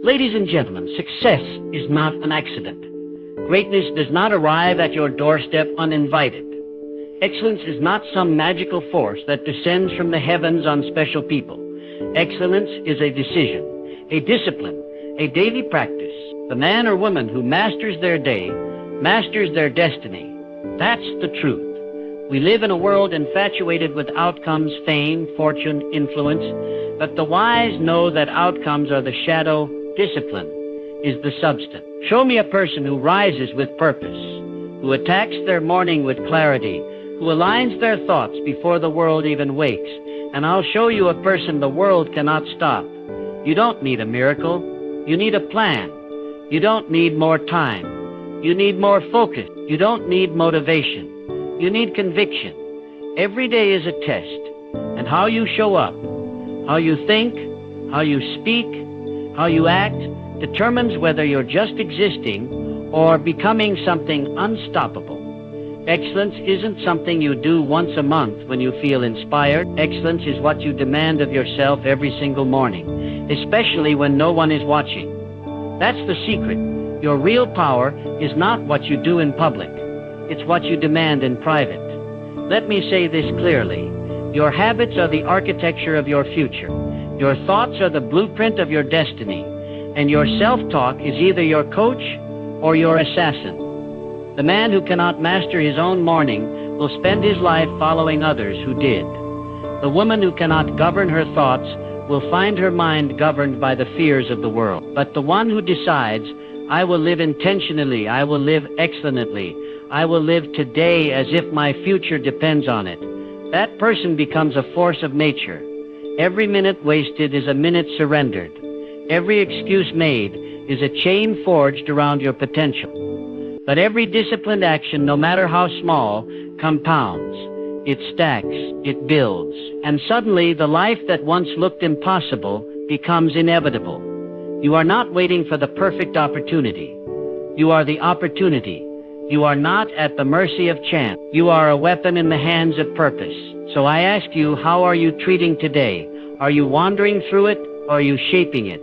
Ladies and gentlemen, success is not an accident. Greatness does not arrive at your doorstep uninvited. Excellence is not some magical force that descends from the heavens on special people. Excellence is a decision, a discipline, a daily practice. The man or woman who masters their day masters their destiny. That's the truth. We live in a world infatuated with outcomes, fame, fortune, influence, but the wise know that outcomes are the shadow, discipline is the substance. Show me a person who rises with purpose, who attacks their morning with clarity, who aligns their thoughts before the world even wakes, and I'll show you a person the world cannot stop. You don't need a miracle. You need a plan. You don't need more time. You need more focus. You don't need motivation. You need conviction. Every day is a test, and how you show up, how you think, how you speak, how you act determines whether you're just existing or becoming something unstoppable. Excellence isn't something you do once a month when you feel inspired. Excellence is what you demand of yourself every single morning, especially when no one is watching. That's the secret. Your real power is not what you do in public. It's what you demand in private. Let me say this clearly. Your habits are the architecture of your future. Your thoughts are the blueprint of your destiny. And your self-talk is either your coach or your assassin. The man who cannot master his own morning will spend his life following others who did. The woman who cannot govern her thoughts will find her mind governed by the fears of the world. But the one who decides, I will live intentionally, I will live excellently, I will live today as if my future depends on it, that person becomes a force of nature. Every minute wasted is a minute surrendered. Every excuse made is a chain forged around your potential. But every disciplined action, no matter how small, compounds. It stacks, it builds, and suddenly the life that once looked impossible becomes inevitable. You are not waiting for the perfect opportunity. You are the opportunity. You are not at the mercy of chance. You are a weapon in the hands of purpose. So I ask you, how are you treating today? Are you wandering through it, or are you shaping it?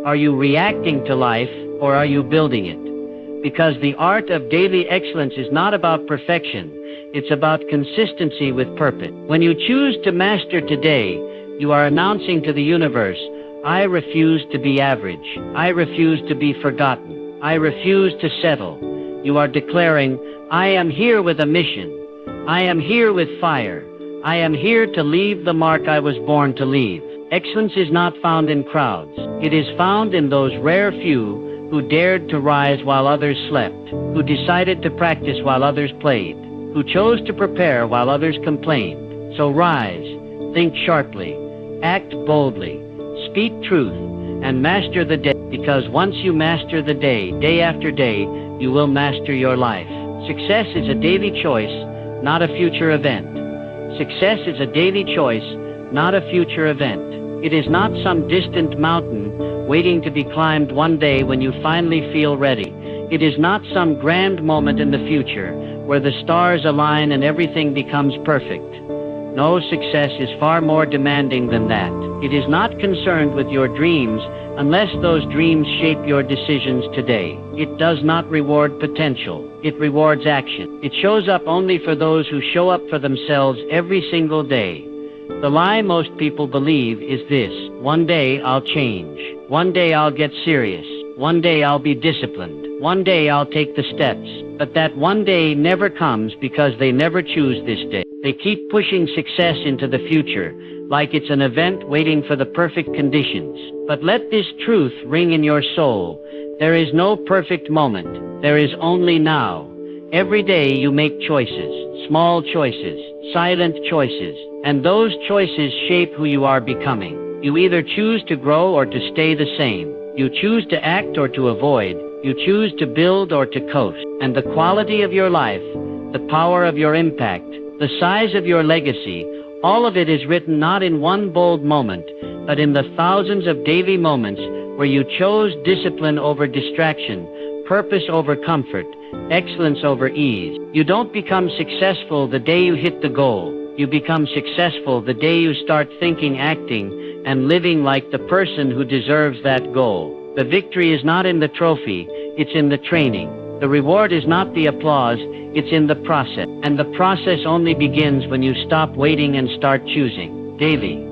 Are you reacting to life, or are you building it? Because the art of daily excellence is not about perfection. It's about consistency with purpose. When you choose to master today, you are announcing to the universe, I refuse to be average. I refuse to be forgotten. I refuse to settle. You are declaring, I am here with a mission. I am here with fire. I am here to leave the mark I was born to leave. Excellence is not found in crowds. It is found in those rare few who dared to rise while others slept, who decided to practice while others played, who chose to prepare while others complained. So rise, think sharply, act boldly, speak truth, and master the day. Because once you master the day, day after day, you will master your life. Success is a daily choice, not a future event. Success is a daily choice, not a future event. It is not some distant mountain waiting to be climbed one day when you finally feel ready. It is not some grand moment in the future where the stars align and everything becomes perfect. No, success is far more demanding than that. It is not concerned with your dreams unless those dreams shape your decisions today. It does not reward potential. It rewards action. It shows up only for those who show up for themselves every single day. The lie most people believe is this: one day I'll change. One day I'll get serious. One day I'll be disciplined. One day I'll take the steps. But that one day never comes because they never choose this day. They keep pushing success into the future, like it's an event waiting for the perfect conditions. But let this truth ring in your soul. There is no perfect moment. There is only now. Every day you make choices, small choices, silent choices, and those choices shape who you are becoming. You either choose to grow or to stay the same. You choose to act or to avoid. You choose to build or to coast. And the quality of your life, the power of your impact, the size of your legacy, all of it is written not in one bold moment, but in the thousands of daily moments where you chose discipline over distraction, purpose over comfort, excellence over ease. You don't become successful the day you hit the goal. You become successful the day you start thinking, acting, and living like the person who deserves that goal. The victory is not in the trophy, it's in the training. The reward is not the applause, it's in the process. And the process only begins when you stop waiting and start choosing. Daily.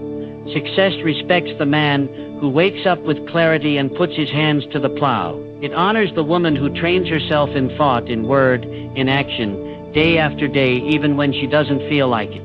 Success respects the man who wakes up with clarity and puts his hands to the plow. It honors the woman who trains herself in thought, in word, in action, day after day, even when she doesn't feel like it.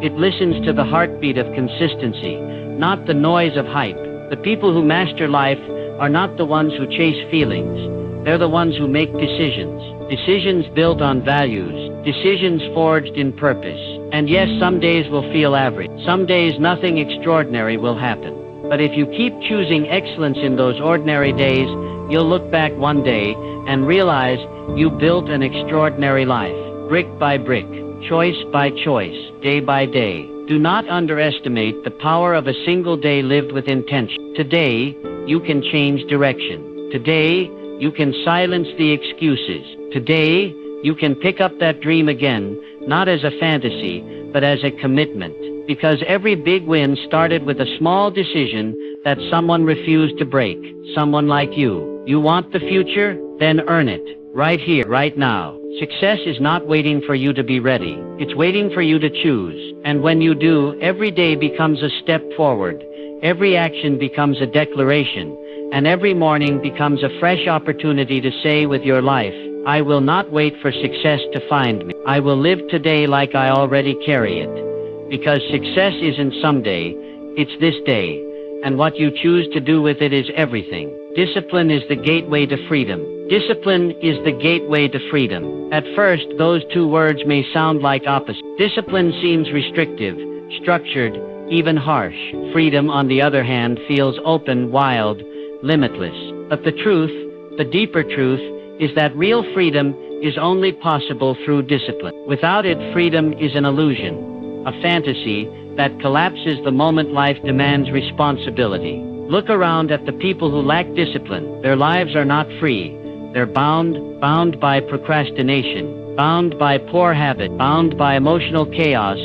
It listens to the heartbeat of consistency, not the noise of hype. The people who master life are not the ones who chase feelings. They're the ones who make decisions. Decisions built on values. Decisions forged in purpose. And yes, some days will feel average. Some days nothing extraordinary will happen. But if you keep choosing excellence in those ordinary days, you'll look back one day and realize you built an extraordinary life. Brick by brick, choice by choice, day by day. Do not underestimate the power of a single day lived with intention. Today, you can change direction. Today, you can silence the excuses. Today, you can pick up that dream again, not as a fantasy, but as a commitment. Because every big win started with a small decision that someone refused to break. Someone like you. You want the future? Then earn it. Right here, right now. Success is not waiting for you to be ready. It's waiting for you to choose. And when you do, every day becomes a step forward. Every action becomes a declaration. And every morning becomes a fresh opportunity to say with your life, I will not wait for success to find me. I will live today like I already carry it. Because success isn't someday, it's this day. And what you choose to do with it is everything. Discipline is the gateway to freedom. Discipline is the gateway to freedom. At first, those two words may sound like opposites. Discipline seems restrictive, structured, even harsh. Freedom, on the other hand, feels open, wild, limitless. But the truth, the deeper truth, is that real freedom is only possible through discipline. Without it, freedom is an illusion. A fantasy that collapses the moment life demands responsibility. Look around at the people who lack discipline. Their lives are not free. They're bound by procrastination, bound by poor habit, bound by emotional chaos,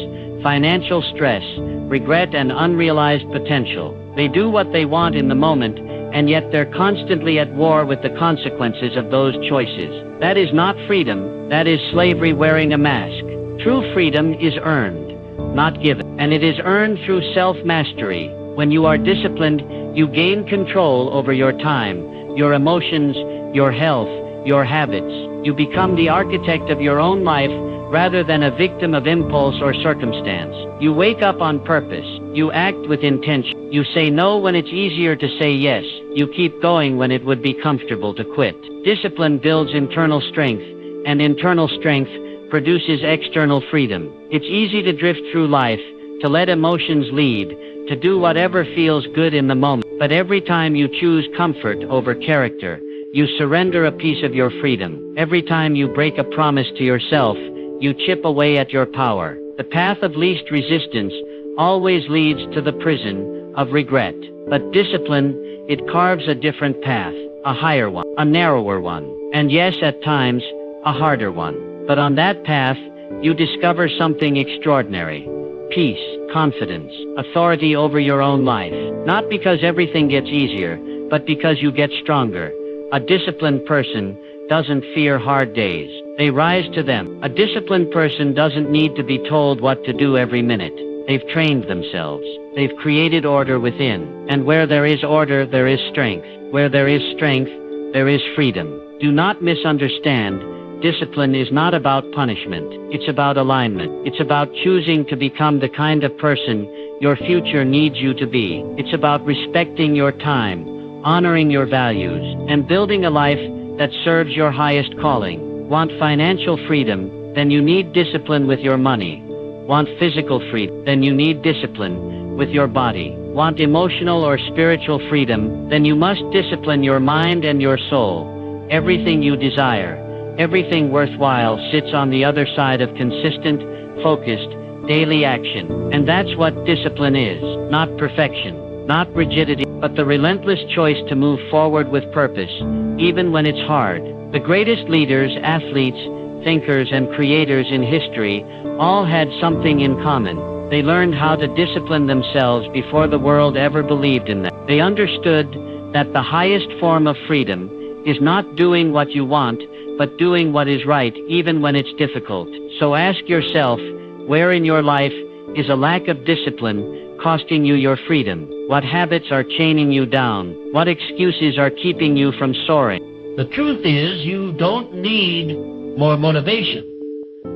financial stress, regret, and unrealized potential. They do what they want in the moment, and yet they're constantly at war with the consequences of those choices. That is not freedom. That is slavery wearing a mask. True freedom is earned, not given. And it is earned through self-mastery. When you are disciplined, you gain control over your time, your emotions, your health, your habits. You become the architect of your own life rather than a victim of impulse or circumstance. You wake up on purpose. You act with intention. You say no when it's easier to say yes. You keep going when it would be comfortable to quit. Discipline builds internal strength, and internal strength produces external freedom. It's easy to drift through life, to let emotions lead, to do whatever feels good in the moment. But every time you choose comfort over character, you surrender a piece of your freedom. Every time you break a promise to yourself, you chip away at your power. The path of least resistance always leads to the prison of regret. But discipline, it carves a different path, a higher one, a narrower one, and yes, at times, a harder one. But on that path, you discover something extraordinary. Peace, confidence, authority over your own life. Not because everything gets easier, but because you get stronger. A disciplined person doesn't fear hard days. They rise to them. A disciplined person doesn't need to be told what to do every minute. They've trained themselves. They've created order within. And where there is order, there is strength. Where there is strength, there is freedom. Do not misunderstand. Discipline is not about punishment. It's about alignment. It's about choosing to become the kind of person your future needs you to be. It's about respecting your time, honoring your values, and building a life that serves your highest calling. Want financial freedom? Then you need discipline with your money. Want physical freedom? Then you need discipline with your body. Want emotional or spiritual freedom? Then you must discipline your mind and your soul. Everything you desire, everything worthwhile sits on the other side of consistent, focused, daily action. And that's what discipline is. Not perfection, not rigidity, but the relentless choice to move forward with purpose, even when it's hard. The greatest leaders, athletes, thinkers, and creators in history all had something in common. They learned how to discipline themselves before the world ever believed in them. They understood that the highest form of freedom is not doing what you want, but doing what is right, even when it's difficult. So ask yourself, where in your life is a lack of discipline costing you your freedom? What habits are chaining you down? What excuses are keeping you from soaring? The truth is, you don't need more motivation.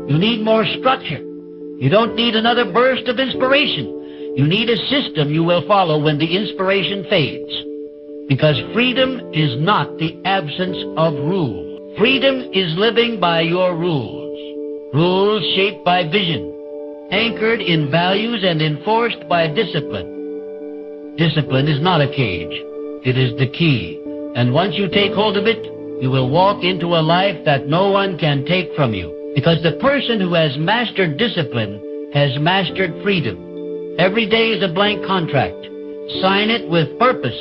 You need more structure. You don't need another burst of inspiration. You need a system you will follow when the inspiration fades. Because freedom is not the absence of rule. Freedom is living by your rules. Rules shaped by vision, anchored in values and enforced by discipline. Discipline is not a cage. It is the key. And once you take hold of it, you will walk into a life that no one can take from you. Because the person who has mastered discipline has mastered freedom. Every day is a blank contract. Sign it with purpose.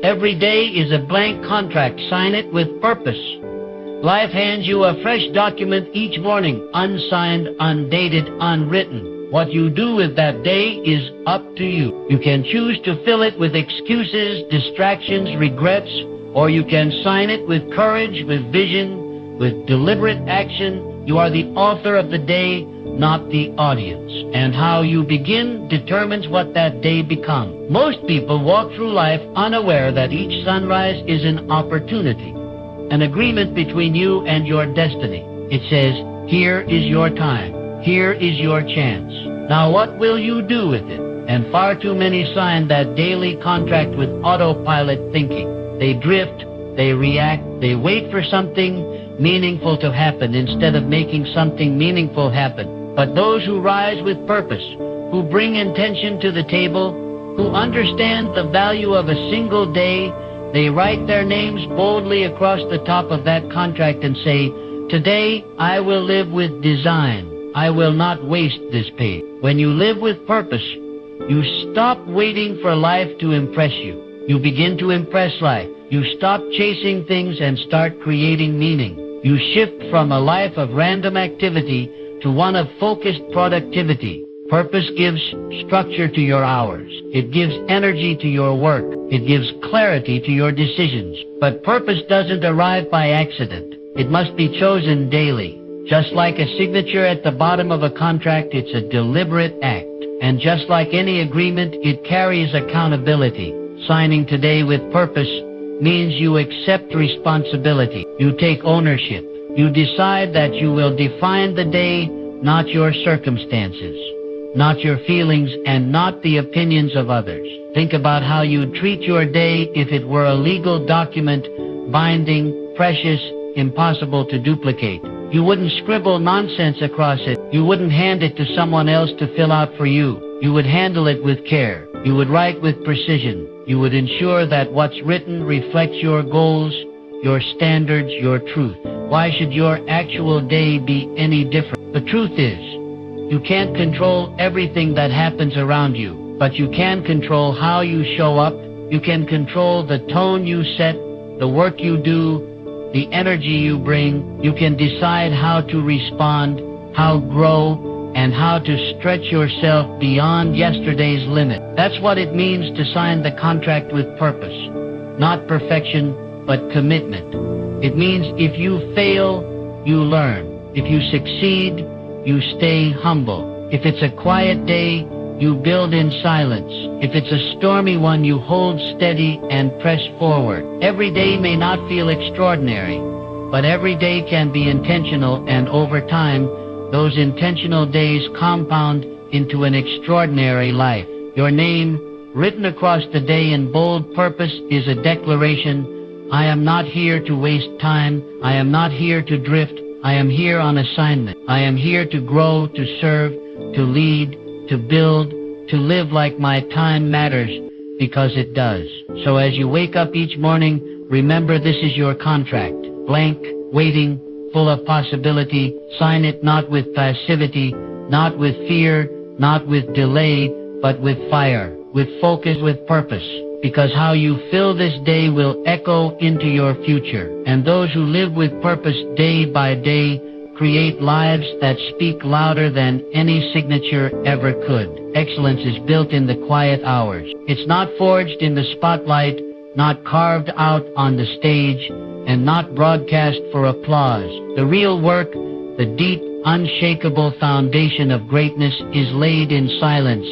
Every day is a blank contract. Sign it with purpose. Life hands you a fresh document each morning, unsigned, undated, unwritten. What you do with that day is up to you. You can choose to fill it with excuses, distractions, regrets, or you can sign it with courage, with vision, with deliberate action. You are the author of the day, not the audience. And how you begin determines what that day becomes. Most people walk through life unaware that each sunrise is an opportunity, an agreement between you and your destiny. It says, here is your time. Here is your chance. Now what will you do with it? And far too many sign that daily contract with autopilot thinking. They drift, they react, they wait for something meaningful to happen instead of making something meaningful happen. But those who rise with purpose, who bring intention to the table, who understand the value of a single day, they write their names boldly across the top of that contract and say, today I will live with design. I will not waste this page. When you live with purpose, you stop waiting for life to impress you. You begin to impress life. You stop chasing things and start creating meaning. You shift from a life of random activity to one of focused productivity. Purpose gives structure to your hours. It gives energy to your work. It gives clarity to your decisions. But purpose doesn't arrive by accident. It must be chosen daily. Just like a signature at the bottom of a contract, it's a deliberate act. And just like any agreement, it carries accountability. Signing today with purpose means you accept responsibility. You take ownership. You decide that you will define the day, not your circumstances, not your feelings, and not the opinions of others. Think about how you'd treat your day if it were a legal document, binding, precious, impossible to duplicate. You wouldn't scribble nonsense across it. You wouldn't hand it to someone else to fill out for you. You would handle it with care. You would write with precision. You would ensure that what's written reflects your goals, your standards, your truth. Why should your actual day be any different? The truth is, you can't control everything that happens around you, but you can control how you show up. You can control the tone you set, the work you do, the energy you bring. You can decide how to respond, how grow, and how to stretch yourself beyond yesterday's limit. That's what it means to sign the contract with purpose. Not perfection, but commitment. It means if you fail, you learn. If you succeed, you stay humble. If it's a quiet day, you build in silence. If it's a stormy one, you hold steady and press forward. Every day may not feel extraordinary, but every day can be intentional, and over time, those intentional days compound into an extraordinary life. Your name, written across the day in bold purpose, is a declaration. I am not here to waste time. I am not here to drift. I am here on assignment. I am here to grow, to serve, to lead, to build, to live like my time matters, because it does. So as you wake up each morning, remember this is your contract. Blank, waiting, full of possibility. Sign it not with passivity, not with fear, not with delay, but with fire, with focus, with purpose. Because how you fill this day will echo into your future. And those who live with purpose day by day create lives that speak louder than any signature ever could. Excellence is built in the quiet hours. It's not forged in the spotlight, not carved out on the stage, and not broadcast for applause. The real work, the deep, unshakable foundation of greatness is laid in silence,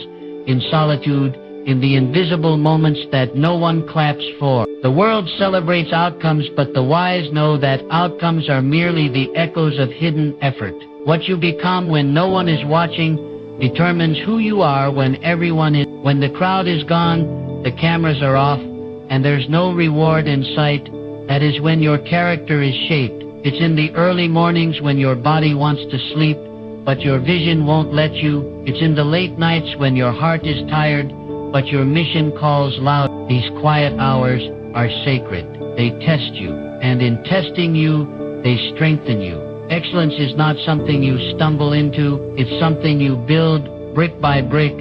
in solitude, in the invisible moments that no one claps for. The world celebrates outcomes, but the wise know that outcomes are merely the echoes of hidden effort. What you become when no one is watching determines who you are when everyone is. When the crowd is gone, the cameras are off, and there's no reward in sight, that is when your character is shaped. It's in the early mornings when your body wants to sleep, but your vision won't let you. It's in the late nights when your heart is tired, but your mission calls loud. These quiet hours are sacred. They test you, and in testing you, they strengthen you. Excellence is not something you stumble into. It's something you build brick by brick,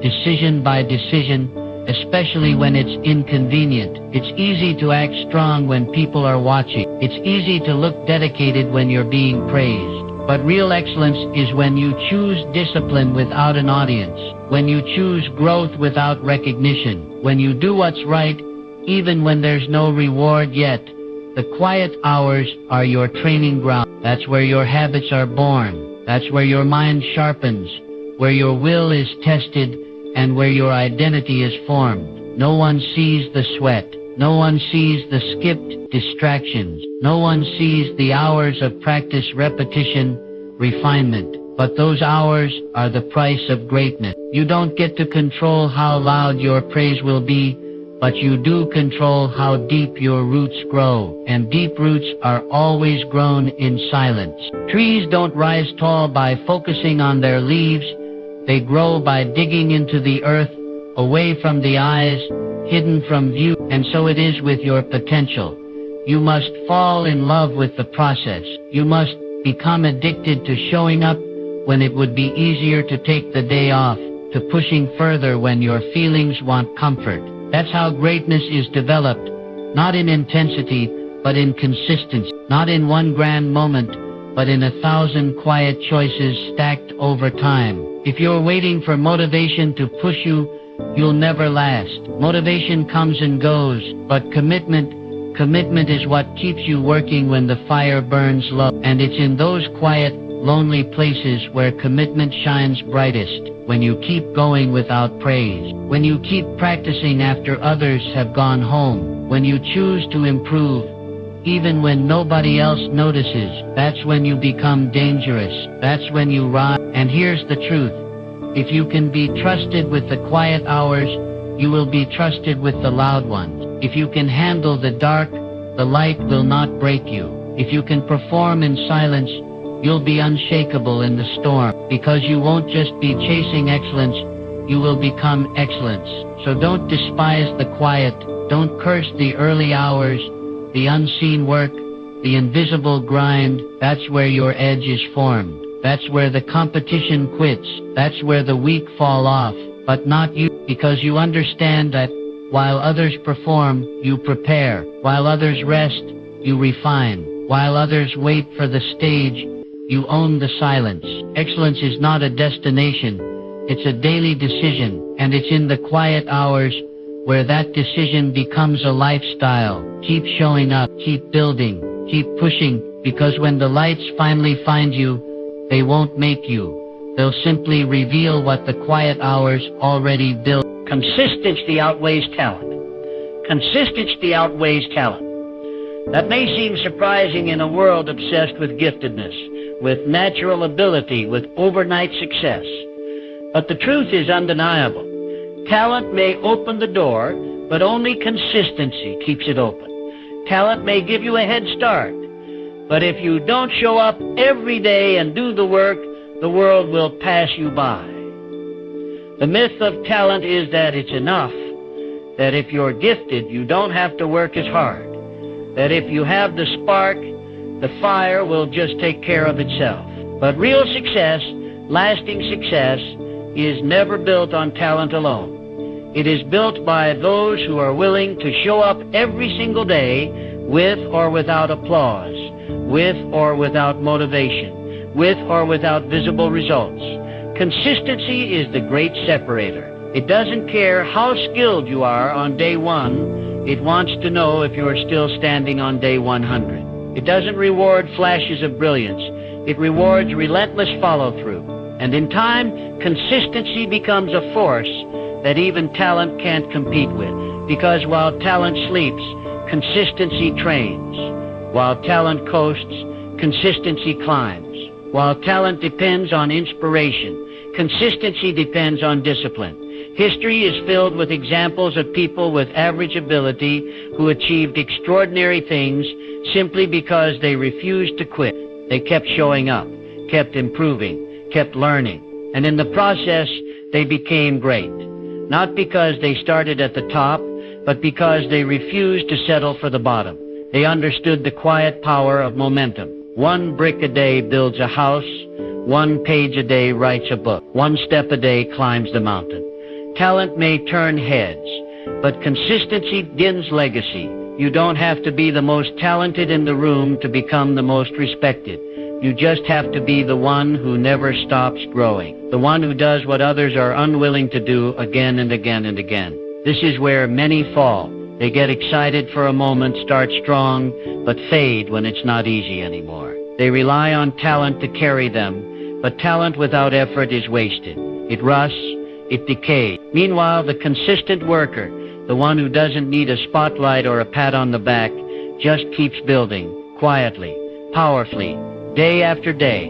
decision by decision, especially when it's inconvenient. It's easy to act strong when people are watching. It's easy to look dedicated when you're being praised. But real excellence is when you choose discipline without an audience, when you choose growth without recognition, when you do what's right even when there's no reward yet. The quiet hours are your training ground. That's where your habits are born. That's where your mind sharpens, where your will is tested, and where your identity is formed. No one sees the sweat. No one sees the skipped distractions. No one sees the hours of practice, repetition, refinement. But those hours are the price of greatness. You don't get to control how loud your praise will be, but you do control how deep your roots grow. And deep roots are always grown in silence. Trees don't rise tall by focusing on their leaves. They grow by digging into the earth, away from the eyes, hidden from view. And so it is with your potential. You must fall in love with the process. You must become addicted to showing up when it would be easier to take the day off, to pushing further when your feelings want comfort. That's how greatness is developed, not in intensity, but in consistency. Not in one grand moment, but in 1,000 quiet choices stacked over time. If you're waiting for motivation to push you, you'll never last. Motivation comes and goes, but commitment is what keeps you working when the fire burns low. And it's in those quiet, lonely places where commitment shines brightest. When you keep going without praise. When you keep practicing after others have gone home. When you choose to improve, even when nobody else notices. That's when you become dangerous. That's when you rise. And here's the truth. If you can be trusted with the quiet hours, you will be trusted with the loud ones. If you can handle the dark, the light will not break you. If you can perform in silence, you'll be unshakable in the storm. Because you won't just be chasing excellence, you will become excellence. So don't despise the quiet. Don't curse the early hours, the unseen work, the invisible grind. That's where your edge is formed. That's where the competition quits. That's where the weak fall off. But not you, because you understand that while others perform, you prepare. While others rest, you refine. While others wait for the stage, you own the silence. Excellence is not a destination. It's a daily decision. And it's in the quiet hours where that decision becomes a lifestyle. Keep showing up. Keep building. Keep pushing. Because when the lights finally find you, they won't make you. They'll simply reveal what the quiet hours already built. Consistency outweighs talent. Consistency outweighs talent. That may seem surprising in a world obsessed with giftedness, with natural ability, with overnight success. But the truth is undeniable. Talent may open the door, but only consistency keeps it open. Talent may give you a head start, but if you don't show up every day and do the work, the world will pass you by. The myth of talent is that it's enough, that if you're gifted, you don't have to work as hard, that if you have the spark, the fire will just take care of itself. But real success, lasting success, is never built on talent alone. It is built by those who are willing to show up every single day with or without applause, with or without motivation, with or without visible results. Consistency is the great separator. It doesn't care how skilled you are on day one, It wants to know if you are still standing on day 100. It doesn't reward flashes of brilliance. It rewards relentless follow-through. And in time, consistency becomes a force that even talent can't compete with. Because while talent sleeps, consistency trains. While talent coasts, consistency climbs. While talent depends on inspiration, consistency depends on discipline. History is filled with examples of people with average ability who achieved extraordinary things simply because they refused to quit. They kept showing up, kept improving, kept learning, and in the process, they became great. Not because they started at the top, but because they refused to settle for the bottom. They understood the quiet power of momentum. One brick a day builds a house, one page a day writes a book, one step a day climbs the mountain. Talent may turn heads, but consistency dims legacy. You don't have to be the most talented in the room to become the most respected. You just have to be the one who never stops growing, the one who does what others are unwilling to do again and again and again. This is where many fall. They get excited for a moment, start strong, but fade when it's not easy anymore. They rely on talent to carry them, but talent without effort is wasted. It rusts, it decays. Meanwhile, the consistent worker, the one who doesn't need a spotlight or a pat on the back, just keeps building, quietly, powerfully, day after day.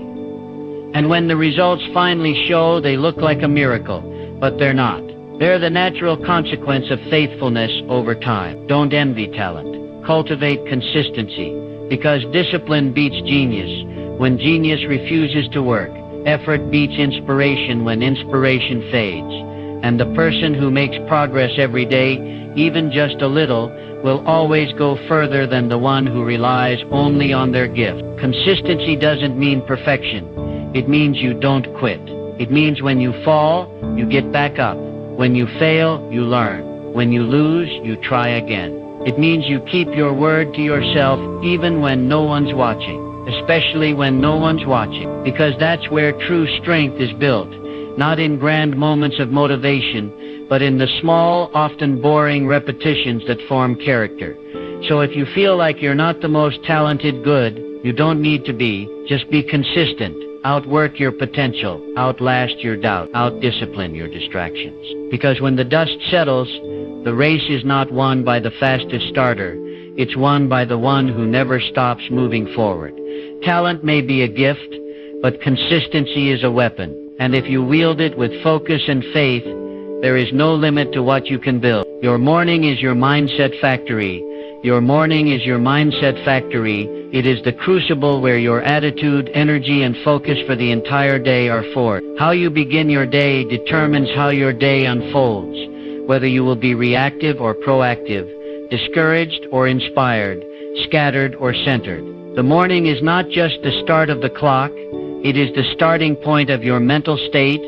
And when the results finally show, they look like a miracle, but they're not. They're the natural consequence of faithfulness over time. Don't envy talent. Cultivate consistency, because discipline beats genius when genius refuses to work. Effort beats inspiration when inspiration fades. And the person who makes progress every day, even just a little, will always go further than the one who relies only on their gift. Consistency doesn't mean perfection. It means you don't quit. It means when you fall, you get back up. When you fail, you learn. When you lose, you try again. It means you keep your word to yourself even when no one's watching, especially when no one's watching, because that's where true strength is built, not in grand moments of motivation, but in the small, often boring repetitions that form character. So if you feel like you're not the most talented, good, you don't need to be. Just be consistent. Outwork your potential, outlast your doubt, outdiscipline your distractions. Because when the dust settles, the race is not won by the fastest starter. It's won by the one who never stops moving forward. Talent may be a gift, but consistency is a weapon. And if you wield it with focus and faith, there is no limit to what you can build. Your morning is your mindset factory. Your morning is your mindset factory. It is the crucible where your attitude, energy, and focus for the entire day are forged. How you begin your day determines how your day unfolds, whether you will be reactive or proactive, discouraged or inspired, scattered or centered. The morning is not just the start of the clock. It is the starting point of your mental state,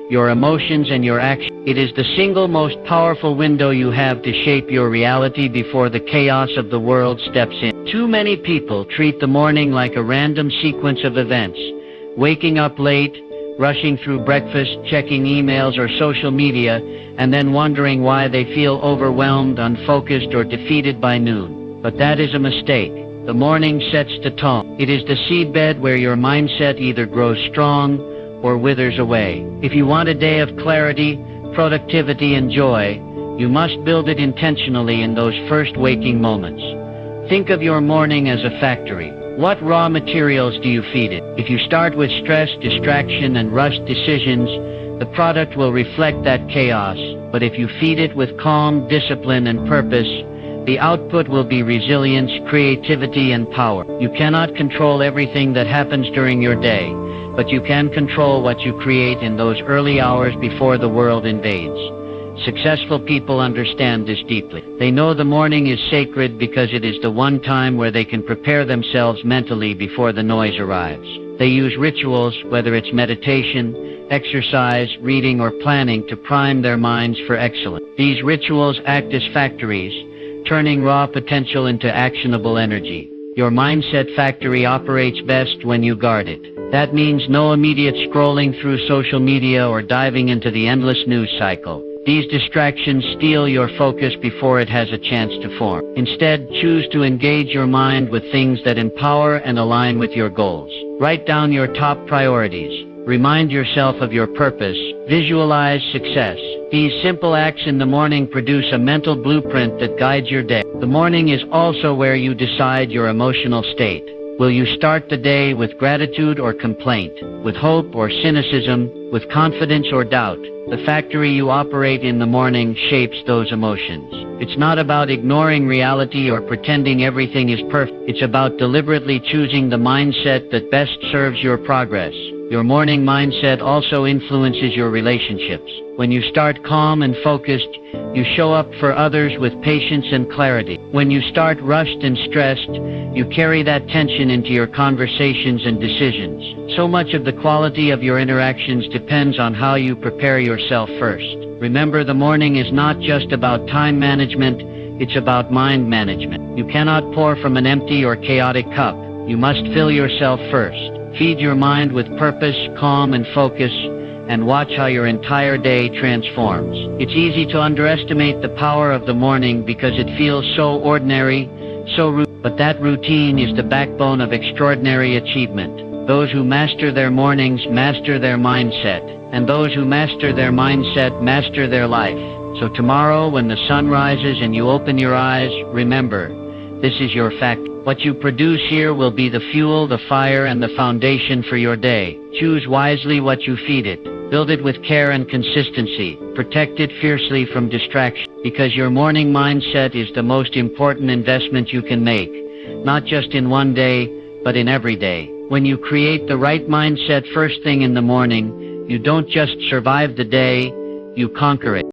your emotions, and your actions. It is the single most powerful window you have to shape your reality before the chaos of the world steps in. Too many people treat the morning like a random sequence of events, waking up late, rushing through breakfast, checking emails or social media, and then wondering why they feel overwhelmed, unfocused, or defeated by noon. But that is a mistake. The morning sets the tone. It is the seedbed where your mindset either grows strong or withers away. If you want a day of clarity, productivity, and joy, you must build it intentionally in those first waking moments. Think of your morning as a factory. What raw materials do you feed it? If you start with stress, distraction, and rushed decisions, the product will reflect that chaos. But if you feed it with calm, discipline, and purpose, the output will be resilience, creativity, and power. You cannot control everything that happens during your day, but you can control what you create in those early hours before the world invades. Successful people understand this deeply. They know the morning is sacred because it is the one time where they can prepare themselves mentally before the noise arrives. They use rituals, whether it's meditation, exercise, reading, or planning, to prime their minds for excellence. These rituals act as factories, turning raw potential into actionable energy. Your mindset factory operates best when you guard it. That means no immediate scrolling through social media or diving into the endless news cycle. These distractions steal your focus before it has a chance to form. Instead, choose to engage your mind with things that empower and align with your goals. Write down your top priorities. Remind yourself of your purpose. Visualize success. These simple acts in the morning produce a mental blueprint that guides your day. The morning is also where you decide your emotional state. Will you start the day with gratitude or complaint, with hope or cynicism, with confidence or doubt? The factory you operate in the morning shapes those emotions. It's not about ignoring reality or pretending everything is perfect. It's about deliberately choosing the mindset that best serves your progress. Your morning mindset also influences your relationships. When you start calm and focused, you show up for others with patience and clarity. When you start rushed and stressed, you carry that tension into your conversations and decisions. So much of the quality of your interactions depends on how you prepare yourself first. Remember, the morning is not just about time management, it's about mind management. You cannot pour from an empty or chaotic cup. You must fill yourself first. Feed your mind with purpose, calm, and focus, and watch how your entire day transforms. It's easy to underestimate the power of the morning because it feels so ordinary, but that routine is the backbone of extraordinary achievement. Those who master their mornings master their mindset, and those who master their mindset master their life. So tomorrow, when the sun rises and you open your eyes, remember, this is your fact. What you produce here will be the fuel, the fire, and the foundation for your day. Choose wisely what you feed it. Build it with care and consistency. Protect it fiercely from distraction, because your morning mindset is the most important investment you can make, not just in one day, but in every day. When you create the right mindset first thing in the morning, you don't just survive the day, you conquer it.